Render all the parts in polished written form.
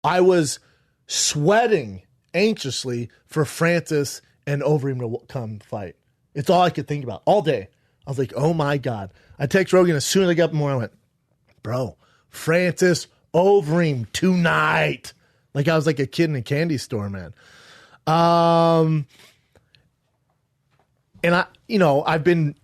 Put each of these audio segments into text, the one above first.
I was sweating anxiously for Francis and Overeem to come fight. It's all I could think about all day. I was like, oh my God. I text Rogan as soon as I got up in the morning. I went, bro, Francis Overeem tonight. Like I was like a kid in a candy store, man. And I've been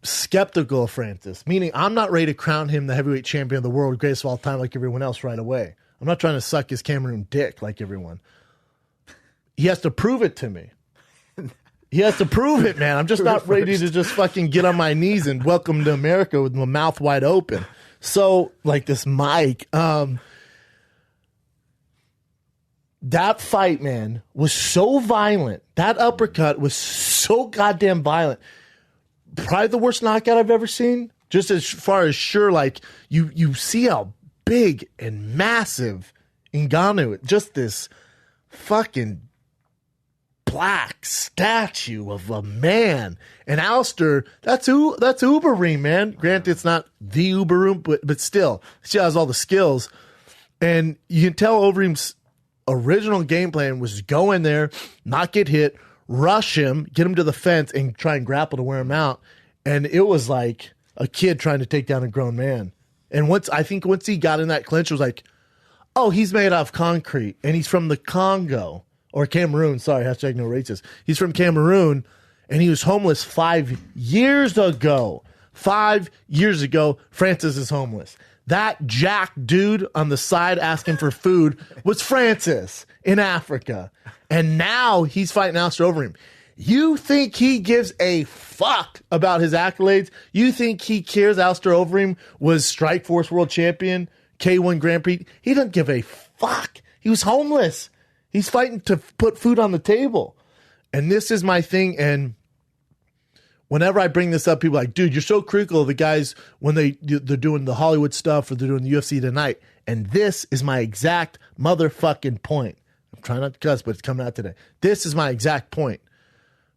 skeptical of Francis, meaning I'm not ready to crown him the heavyweight champion of the world, greatest of all time, like everyone else right away. I'm not trying to suck his Cameroon dick like everyone. He has to prove it to me. He has to prove it, man. I'm just not ready to just fucking get on my knees and welcome to America with my mouth wide open. So, like this mic, that fight, man, was so violent. That uppercut was so goddamn violent. Probably the worst knockout I've ever seen. Just as far as sure, like you see how big and massive Ngannou, just this fucking black statue of a man. And Alistair, that's Overeem, man. Granted, it's not the Overeem, but still, she has all the skills. And you can tell Overeem's original game plan was go in there, not get hit, rush him, get him to the fence, and try and grapple to wear him out. And it was like a kid trying to take down a grown man. And once he got in that clinch, it was like, oh, he's made out of concrete, and he's from the Congo. Or Cameroon, sorry, hashtag no racist. He's from Cameroon, and he was homeless 5 years ago. 5 years ago, Francis is homeless. That jack dude on the side asking for food was Francis in Africa. And now he's fighting Alistair Overeem. You think he gives a fuck about his accolades? You think he cares Alistair Overeem was Strikeforce world champion, K1 Grand Prix? He doesn't give a fuck. He was homeless. He's fighting to put food on the table. And this is my thing. And whenever I bring this up, people are like, dude, you're so critical of the guys when they're doing the Hollywood stuff or they're doing the UFC tonight. And this is my exact motherfucking point. I'm trying not to cuss, but it's coming out today. This is my exact point.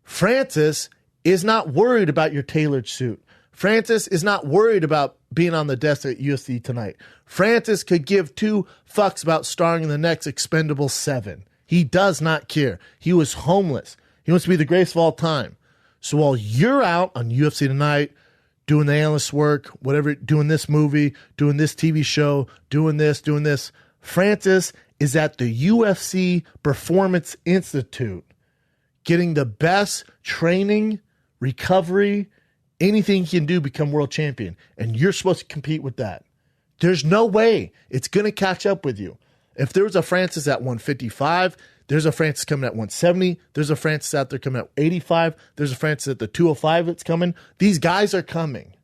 Francis is not worried about your tailored suit. Francis is not worried about being on the desk at UFC tonight. Francis could give two fucks about starring in the next Expendable 7. He does not care. He was homeless. He wants to be the greatest of all time. So while you're out on UFC tonight, doing the analyst work, whatever, doing this movie, doing this TV show, doing this, Francis is at the UFC Performance Institute getting the best training, recovery, anything he can do, become world champion. And you're supposed to compete with that. There's no way it's going to catch up with you. If there was a Francis at 155, there's a Francis coming at 170. There's a Francis out there coming at 85. There's a Francis at the 205 that's coming. These guys are coming.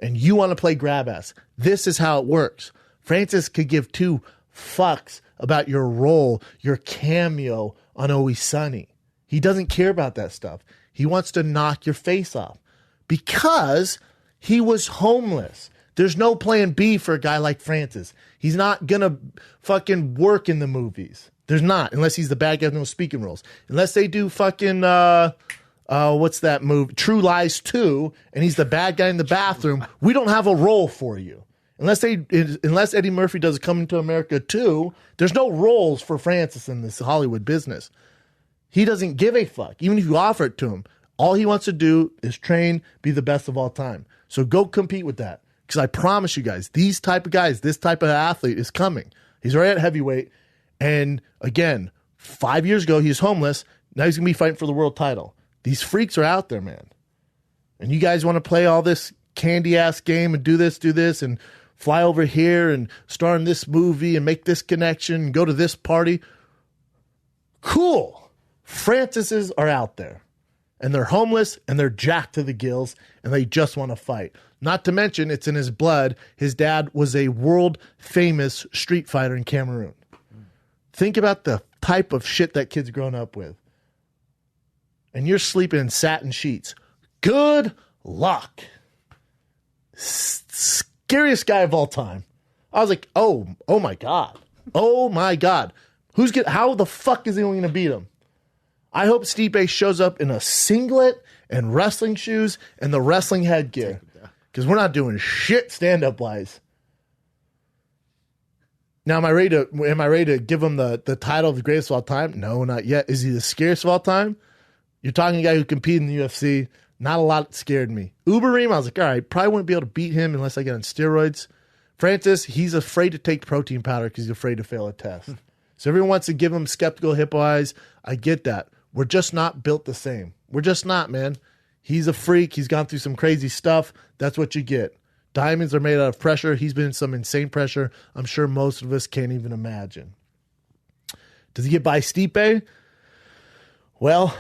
And you want to play grab ass. This is how it works. Francis could give two fucks about your role, your cameo on Always Sunny. He doesn't care about that stuff. He wants to knock your face off because he was homeless. There's no plan B for a guy like Francis. He's not going to fucking work in the movies. There's not, unless he's the bad guy with no speaking roles. Unless they do fucking, what's that movie? True Lies 2, and he's the bad guy in the bathroom. We don't have a role for you. Unless Eddie Murphy does Coming to America 2, there's no roles for Francis in this Hollywood business. He doesn't give a fuck. Even if you offer it to him, all he wants to do is train, be the best of all time. So go compete with that. Because I promise you guys, these type of guys, this type of athlete is coming. He's already at heavyweight. And again, 5 years ago, he was homeless. Now he's going to be fighting for the world title. These freaks are out there, man. And you guys want to play all this candy-ass game and do this, and fly over here and star in this movie and make this connection and go to this party. Cool. Francises are out there. And they're homeless, and they're jacked to the gills, and they just want to fight. Not to mention, it's in his blood. His dad was a world-famous street fighter in Cameroon. Think about the type of shit that kid's grown up with. And you're sleeping in satin sheets. Good luck. Scariest guy of all time. I was like, oh my God. Oh my God. How the fuck is he going to beat him? I hope Stipe shows up in a singlet and wrestling shoes and the wrestling headgear. Because we're not doing shit stand-up wise. Now, am I ready to give him the title of the greatest of all time? No, not yet. Is he the scariest of all time? You're talking a guy who competed in the UFC. Not a lot scared me. Overeem, I was like, all right, probably wouldn't be able to beat him unless I get on steroids. Francis, he's afraid to take protein powder because he's afraid to fail a test. So everyone wants to give him skeptical hippo eyes. I get that. We're just not built the same. We're just not, man. He's a freak. He's gone through some crazy stuff. That's what you get. Diamonds are made out of pressure. He's been in some insane pressure I'm sure most of us can't even imagine. Does he get by Stipe? Well,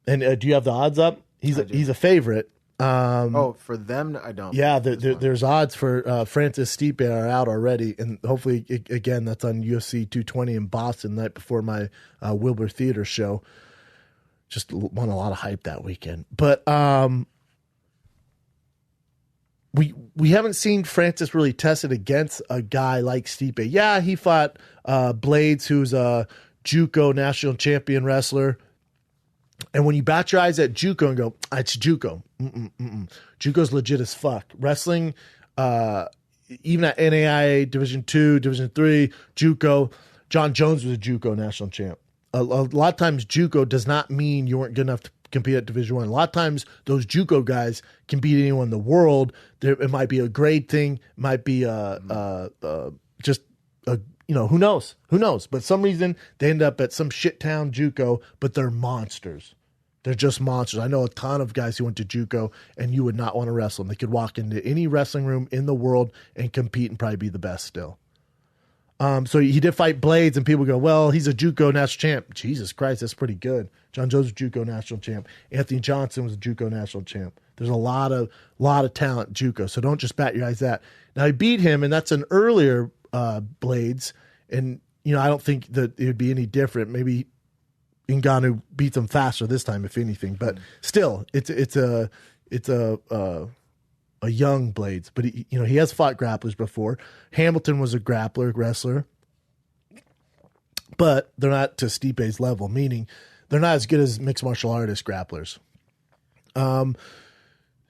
and do you have the odds up? He's a favorite. For them, I don't. Yeah, there's odds for Francis Stipe are out already, and hopefully, again, that's on UFC 220 in Boston the night before my Wilbur Theater show. Just won a lot of hype that weekend, but we haven't seen Francis really tested against a guy like Stipe. Yeah, he fought Blades, who's a JUCO national champion wrestler. And when you bat your eyes at JUCO and go, it's JUCO. JUCO's legit as fuck. Wrestling, even at NAIA Division II, Division III, JUCO, John Jones was a JUCO national champ. A lot of times JUCO does not mean you weren't good enough to compete at Division I. A lot of times those JUCO guys can beat anyone in the world. It might be a grade thing. It might be just a, who knows? Who knows? But some reason they end up at some shit town JUCO, but they're monsters. They're just monsters. I know a ton of guys who went to JUCO and you would not want to wrestle them. They could walk into any wrestling room in the world and compete and probably be the best still. So he did fight Blades, and people go, well, he's a JUCO national champ. Jesus Christ, that's pretty good. John Jones was JUCO national champ. Anthony Johnson was a JUCO national champ. There's a lot of talent JUCO, so don't just bat your eyes at that. Now, he beat him, and that's an earlier Blades, and I don't think that it would be any different. Maybe Ngannou beats him faster this time, if anything. But still, it's a young Blades. But he has fought grapplers before. Hamilton was a wrestler, but they're not to Stipe's level, meaning they're not as good as mixed martial artist grapplers.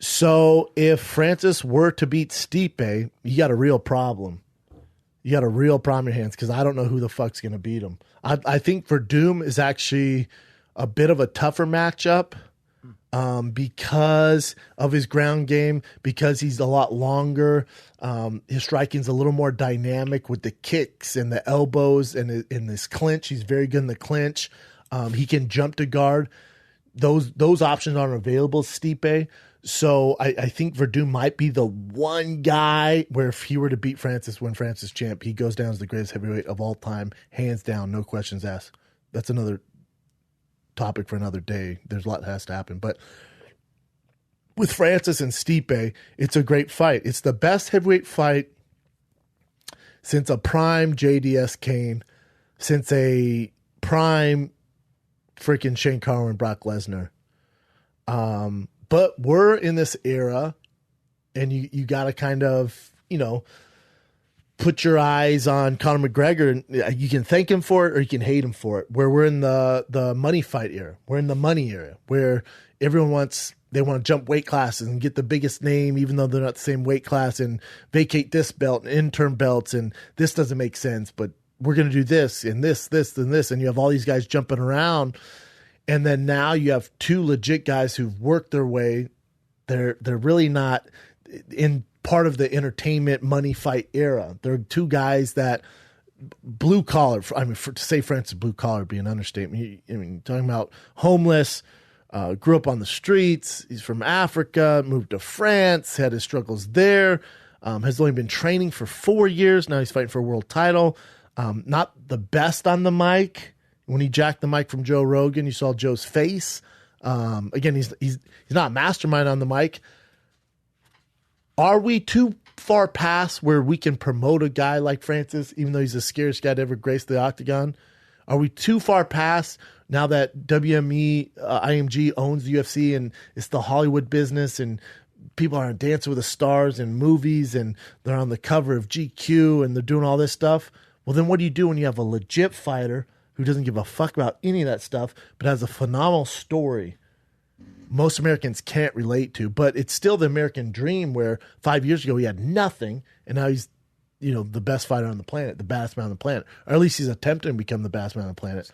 So if Francis were to beat Stipe, you got a real problem. You got a real problem in your hands because I don't know who the fuck's going to beat him. I think Verdum is actually a bit of a tougher matchup because of his ground game, because he's a lot longer. His striking's a little more dynamic with the kicks and the elbows and in this clinch. He's very good in the clinch. He can jump to guard. Those options aren't available to Stipe. So I think Verdum might be the one guy where if he were to beat Francis when Francis champ, he goes down as the greatest heavyweight of all time, hands down, no questions asked. That's another topic for another day. There's a lot that has to happen. But with Francis and Stipe, it's a great fight. It's the best heavyweight fight since a prime JDS Kane, since a prime freaking Shane Carwin and Brock Lesnar. But we're in this era, and you got to kind of, put your eyes on Conor McGregor. And you can thank him for it or you can hate him for it. Where we're in the money fight era. We're in the money era where everyone they want to jump weight classes and get the biggest name, even though they're not the same weight class, and vacate this belt and interim belts. And this doesn't make sense, but we're going to do this and this, and this. And you have all these guys jumping around. And then now you have two legit guys who've worked their way. They're really not in part of the entertainment money fight era. They're two guys that blue collar. To say Francis blue collar would be an understatement. Talking about homeless, grew up on the streets. He's from Africa, moved to France, had his struggles there. Has only been training for 4 years. Now he's fighting for a world title. Not the best on the mic. When he jacked the mic from Joe Rogan, you saw Joe's face. Again, he's not a mastermind on the mic. Are we too far past where we can promote a guy like Francis, even though he's the scariest guy to ever grace the octagon? Are we too far past now that WME, IMG owns the UFC and it's the Hollywood business and people are on Dancing with the Stars and movies and they're on the cover of GQ and they're doing all this stuff? Well, then what do you do when you have a legit fighter who doesn't give a fuck about any of that stuff, but has a phenomenal story most Americans can't relate to? But it's still the American dream where 5 years ago he had nothing, and now he's the best fighter on the planet, the baddest man on the planet, or at least he's attempting to become the baddest man on the planet.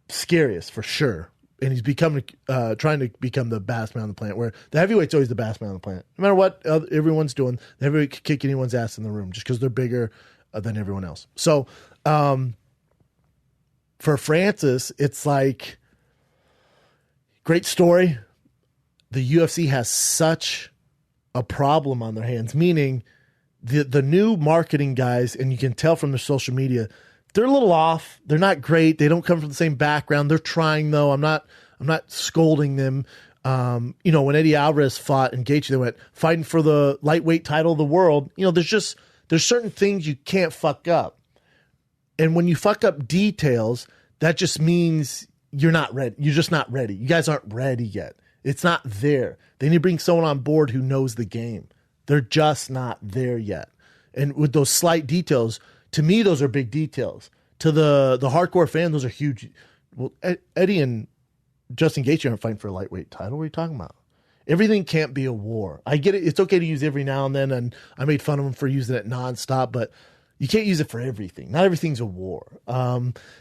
Scariest for sure. And he's becoming, trying to become the baddest man on the planet, where the heavyweight's always the baddest man on the planet. No matter what everyone's doing, the heavyweight can kick anyone's ass in the room just because they're bigger than everyone else. So for Francis, it's like, great story. The UFC has such a problem on their hands, meaning the new marketing guys, and you can tell from their social media, they're a little off. They're not great. They don't come from the same background. They're trying though. I'm not scolding them. When Eddie Alvarez fought and Gaethje, they went fighting for the lightweight title of the world. There's certain things you can't fuck up. And when you fuck up details, that just means you're not ready. You're just not ready. You guys aren't ready yet. It's not there. They need to bring someone on board who knows the game. They're just not there yet. And with those slight details, to me, those are big details. To the hardcore fan, those are huge. Well, Eddie and Justin Gaethje aren't fighting for a lightweight title. What are you talking about? Everything can't be a war. I get it. It's okay to use every now and then, and I made fun of him for using it nonstop, but you can't use it for everything. Not everything's a war.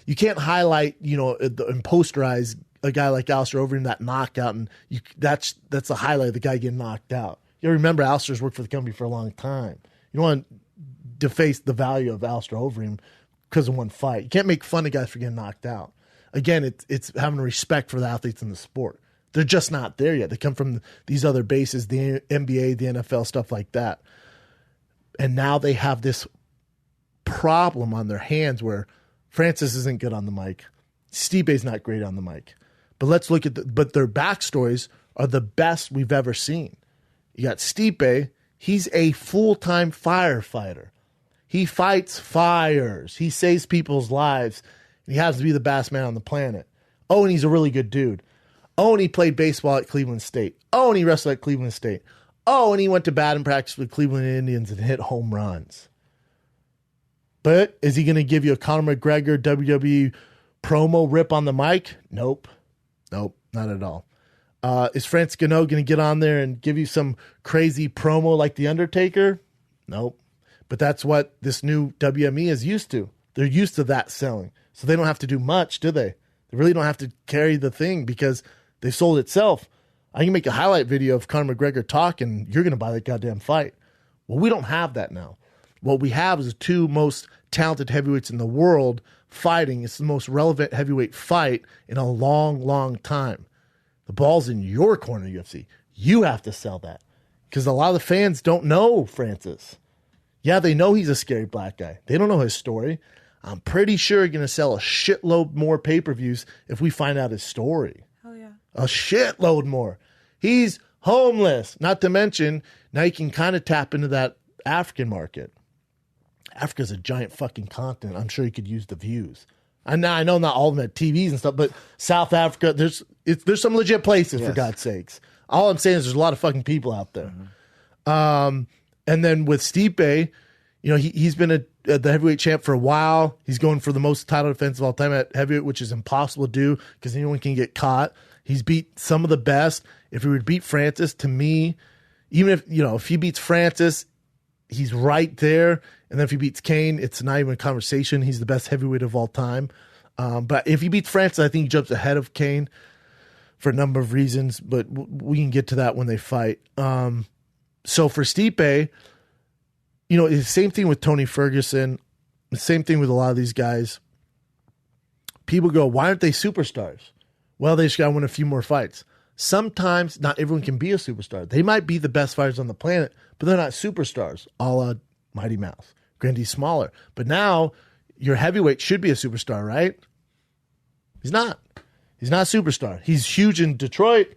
You can't highlight, and posterize a guy like Alistair Overeem, that knockout, and that's the highlight of the guy getting knocked out. You remember Alistair's worked for the company for a long time. You don't want to deface the value of Alistair Overeem because of one fight. You can't make fun of guys for getting knocked out. Again, it's having respect for the athletes in the sport. They're just not there yet. They come from these other bases, the NBA, the NFL, stuff like that. And now they have this problem on their hands where Francis isn't good on the mic. Stipe's not great on the mic. But let's look at but their backstories are the best we've ever seen. You got Stipe. He's a full-time firefighter. He fights fires. He saves people's lives. And he happens to be the best man on the planet. Oh, and he's a really good dude. Oh, and he played baseball at Cleveland State. Oh, and he wrestled at Cleveland State. Oh, and he went to batting practice with Cleveland Indians and hit home runs. But is he going to give you a Conor McGregor WWE promo rip on the mic? Nope, not at all. Is Francis Ngannou going to get on there and give you some crazy promo like The Undertaker? Nope. But that's what this new WME is used to. They're used to that selling. So they don't have to do much, do they? They really don't have to carry the thing because they sold itself. I can make a highlight video of Conor McGregor talking. You're going to buy that goddamn fight. Well, we don't have that now. What we have is the two most talented heavyweights in the world fighting. It's the most relevant heavyweight fight in a long, long time. The ball's in your corner, UFC. You have to sell that because a lot of the fans don't know Francis. Yeah, they know he's a scary black guy. They don't know his story. I'm pretty sure you're going to sell a shitload more pay-per-views if we find out his story. Oh, yeah. A shitload more. He's homeless. Not to mention, now you can kind of tap into that African market. Africa's a giant fucking continent. I'm sure you could use the views. I know not all of them have TVs and stuff, but South Africa, there's some legit places, yes. For God's sakes. All I'm saying is there's a lot of fucking people out there. Mm-hmm. And then with Stipe, he's been the heavyweight champ for a while. He's going for the most title defense of all time at heavyweight, which is impossible to do because anyone can get caught. He's beat some of the best. If he would beat Francis, to me, even if he beats Francis, he's right there. And then if he beats Kane, it's not even a conversation. He's the best heavyweight of all time. But if he beats Francis, I think he jumps ahead of Kane for a number of reasons. But we can get to that when they fight. So for Stipe, it's the same thing with Tony Ferguson. The same thing with a lot of these guys. People go, why aren't they superstars? Well, they just got to win a few more fights. Sometimes not everyone can be a superstar. They might be the best fighters on the planet, but they're not superstars, a la Mighty Mouse. Grandy's smaller. But now your heavyweight should be a superstar, right? He's not. He's not a superstar. He's huge in Detroit.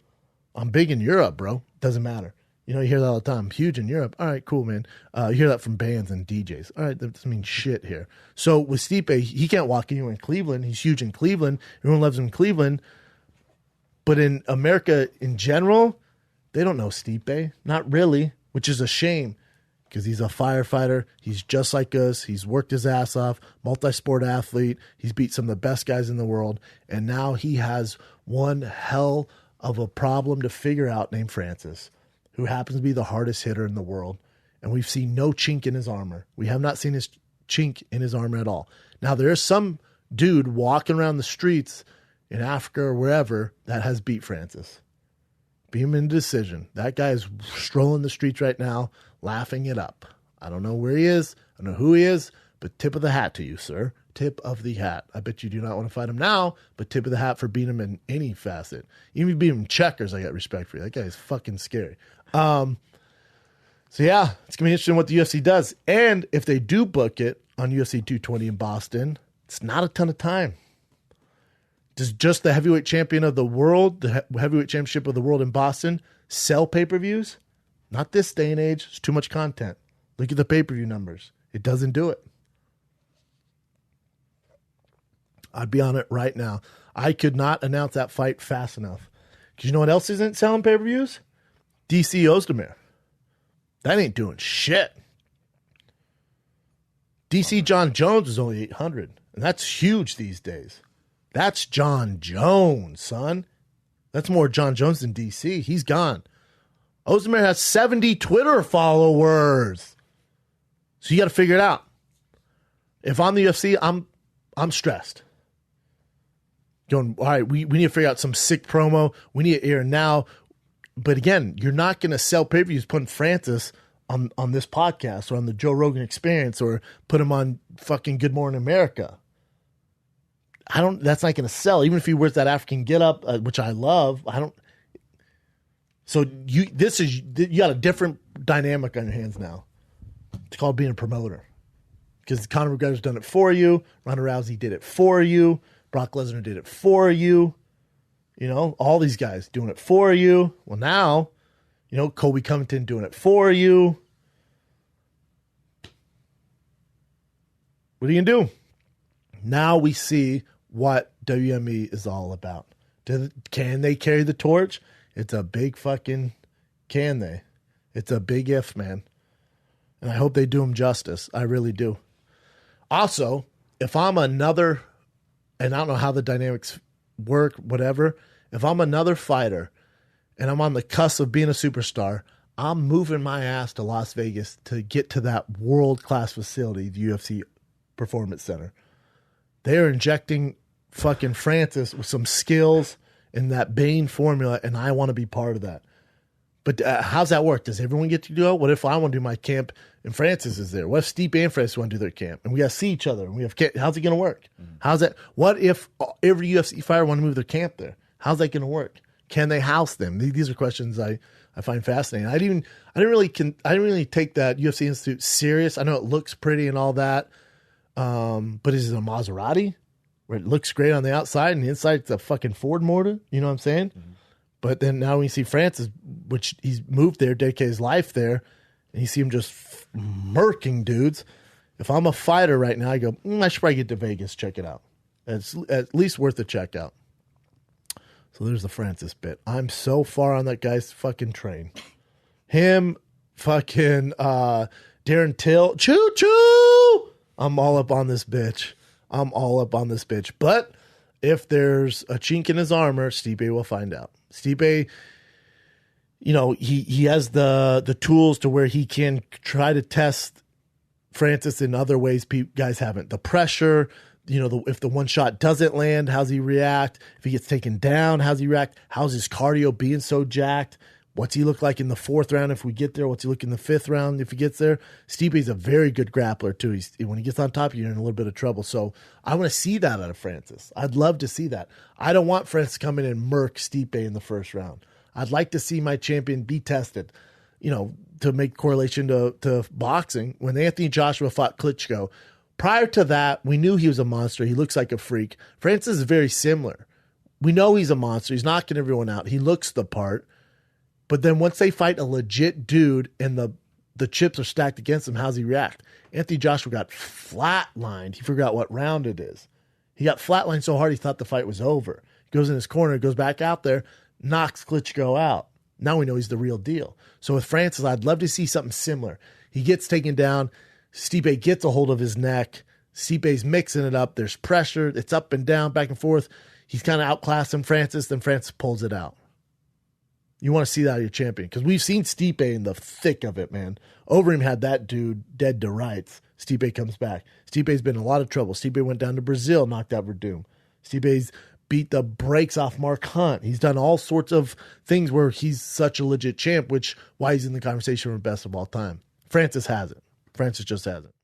I'm big in Europe, bro. Doesn't matter. You hear that all the time. I'm huge in Europe. All right, cool, man. You hear that from bands and DJs. All right, that doesn't mean shit here. So with Stipe, he can't walk anywhere in Cleveland. He's huge in Cleveland. Everyone loves him in Cleveland. But in America in general, they don't know Stipe. Not really, which is a shame because he's a firefighter. He's just like us. He's worked his ass off, multi-sport athlete. He's beat some of the best guys in the world. And now he has one hell of a problem to figure out named Francis, who happens to be the hardest hitter in the world. and we've seen no chink in his armor. We have not seen his chink in his armor at all. Now, there is some dude walking around the streets in Africa or wherever that has beat Francis. Beat him in decision. That guy is strolling the streets right now, laughing it up. I don't know where he is. I don't know who he is, but tip of the hat to you, sir. Tip of the hat. I bet you do not want to fight him now, but tip of the hat for beating him in any facet. Even if you beat him in checkers, I got respect for you. That guy is fucking scary. So yeah, it's going to be interesting what the UFC does. And if they do book it on UFC 220 in Boston, it's not a ton of time. Does just the heavyweight champion of the world, the heavyweight championship of the world in Boston, sell pay-per-views? Not this day and age. It's too much content. Look at the pay-per-view numbers. It doesn't do it. I'd be on it right now. I could not announce that fight fast enough. Because you know what else isn't selling pay-per-views? DC Ozdemir. That ain't doing shit. DC John Jones was only 800. And that's huge these days. That's John Jones, son. That's more John Jones than DC. He's gone. Ozdemir has 70 Twitter followers. So you got to figure it out. If I'm the UFC, I'm stressed. Going, all right, we need to figure out some sick promo. We need to air now. But again, you're not going to sell pay-per-views putting Francis on this podcast or on the Joe Rogan Experience or put him on fucking Good Morning America. That's not going to sell. Even if he wears that African getup, which I love, So you got a different dynamic on your hands now. It's called being a promoter. Because Conor McGregor's done it for you. Ronda Rousey did it for you. Brock Lesnar did it for you. You know, all these guys doing it for you. Well, now, you know, Colby Covington doing it for you. What are you going to do? Now we see what WME is all about. Can they carry the torch? It's a big fucking can they. It's a big if, man. And I hope they do them justice. I really do. Also, if I'm another, and I don't know how the dynamics work, whatever, if I'm another fighter and I'm on the cusp of being a superstar, I'm moving my ass to Las Vegas to get to that world-class facility, the UFC Performance Center. They're injecting fucking Francis with some skills in that Bane formula, and I want to be part of that. But how's that work? Does everyone get to go? What if I want to do my camp and Francis is there? What if Stipe and Francis want to do their camp? And we got to see each other. And we have how's it going to work? How's that? What if every UFC fighter want to move their camp there? How's that going to work? Can they house them? These are questions I find fascinating. I didn't really take that UFC Institute serious. I know it looks pretty and all that, but is it a Maserati where it looks great on the outside and the inside it's a fucking Ford motor? You know what I'm saying? Mm-hmm. But then now we see Francis, which he's moved there, dedicated his life there, and you see him just murking dudes. If I'm a fighter right now, I go, I should probably get to Vegas, check it out. It's at least worth a check out. So there's the Francis bit. I'm so far on that guy's fucking train. Him, fucking Darren Till, choo-choo! I'm all up on this bitch. But if there's a chink in his armor, Stipe will find out. Stipe, you know, he has the tools to where he can try to test Francis in other ways guys haven't. The pressure, you know, if the one shot doesn't land, how's he react? If he gets taken down, how's he react? How's his cardio being so jacked? What's he look like in the fourth round if we get there? What's he look in the fifth round if he gets there? Stipe's a very good grappler, too. When he gets on top, you're in a little bit of trouble. So I want to see that out of Francis. I'd love to see that. I don't want Francis to come in and murk Stipe in the first round. I'd like to see my champion be tested, you know, to make correlation to boxing. When Anthony Joshua fought Klitschko, prior to that, we knew he was a monster. He looks like a freak. Francis is very similar. We know he's a monster. He's knocking everyone out. He looks the part. But then once they fight a legit dude and the chips are stacked against him, how's he react? Anthony Joshua got flatlined. He forgot what round it is. He got flatlined so hard he thought the fight was over. He goes in his corner, goes back out there, knocks Klitschko out. Now we know he's the real deal. So with Francis, I'd love to see something similar. He gets taken down. Stipe gets a hold of his neck. Stipe's mixing it up. There's pressure. It's up and down, back and forth. He's kind of outclassing Francis. Then Francis pulls it out. You want to see that out of your champion. Because we've seen Stipe in the thick of it, man. Overeem had that dude dead to rights. Stipe comes back. Stipe's been in a lot of trouble. Stipe went down to Brazil, knocked out Verdum. Stipe's beat the brakes off Mark Hunt. He's done all sorts of things where he's such a legit champ, which why he's in the conversation for best of all time. Francis hasn't. Francis just hasn't.